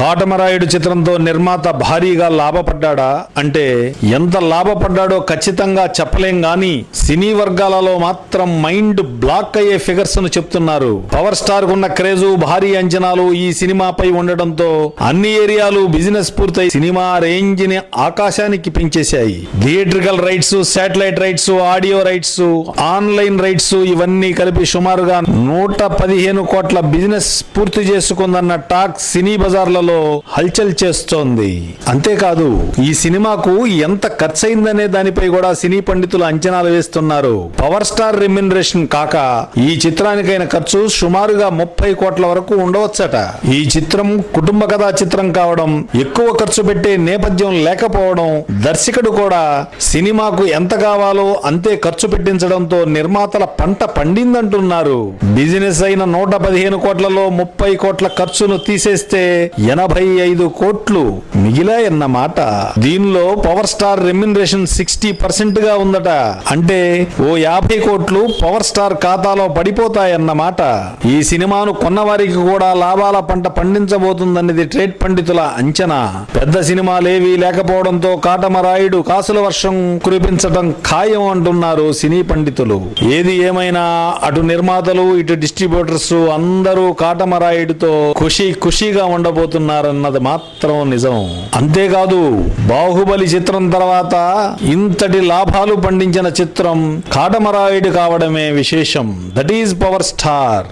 కాటమరాయుడు చిత్రంతో నిర్మాత భారీగా లాభపడ్డా అంటే ఎంత లాభపడ్డాడో ఖచ్చితంగా చెప్పలేం గాని సినీ వర్గాలలో మాత్రం మైండ్ బ్లాక్ అయ్యే ఫిగర్స్ ను చెప్తున్నారు. పవర్ స్టార్ కున్న క్రేజు, భారీ అంచనాలు ఈ సినిమాపై ఉండడంతో అన్ని ఏరియాలు బిజినెస్ పూర్తయి సినిమా రేంజ్ ని ఆకాశానికి పెంచేశాయి. Theatrical rights, satellite rights, audio rights, online rights ఇవన్నీ కలిపి సుమారుగా 115 కోట్ల బిజినెస్ పూర్తి చేసుకుందన్న టాక్ సినీ బజార్లలో హల్చల్ చేస్తోంది. అంతేకాదు ఈ సినిమాకు ఎంత ఖర్చయిందనే దానిపై కూడా సినీ పండితులు అంచనాలు వేస్తున్నారు. పవర్ స్టార్ రెమ్యునరేషన్ కాక ఈ చిత్రానికైన ఖర్చు సుమారుగా 30 కోట్ల వరకు ఉండవచ్చట. ఈ చిత్రం కుటుంబ కథా చిత్రం కావడం, ఎక్కువ ఖర్చు పెట్టే నేపథ్యం లేకపోవడం, దర్శకుడు కూడా సినిమాకు ఎంత కావాలో అంతే ఖర్చు పెట్టించడంతో నిర్మాతల పంట పండిందంటున్నారు. బిజినెస్ అయిన 115 కోట్లలో 30 కోట్ల ఖర్చును తీసేస్తే 85 కోట్లు మిగిలాయన్నమాట. దీనిలో పవర్ స్టార్ రెమ్యునరేషన్ 60% గా ఉందట. అంటే ఓ 50 కోట్లు పవర్ స్టార్ ఖాతాలో పడిపోతాయన్నమాట. ఈ సినిమాను కొన్నవారికి కూడా లాభాల పంట పండించబోతుందన్నది ట్రేడ్ పండితుల అంచనా. పెద్ద సినిమాలేవీ లేకపోవడంతో కాటమరాయుడు కాసుల వర్షం కురిపించడం ఖాయం అంటున్నారు సినీ పండితులు. ఏది ఏమైనా అటు నిర్మాతలు, ఇటు డిస్ట్రిబ్యూటర్స్ అందరూ కాటమరాయుడుతో ఖుషీగా ఉండబోతున్నారన్నది మాత్రం నిజం. అంతేకాదు బాహుబలి చిత్రం తర్వాత ఇంతటి లాభాలు పండించిన చిత్రం కాటమరాయుడు కావడమే విశేషం. That is power star.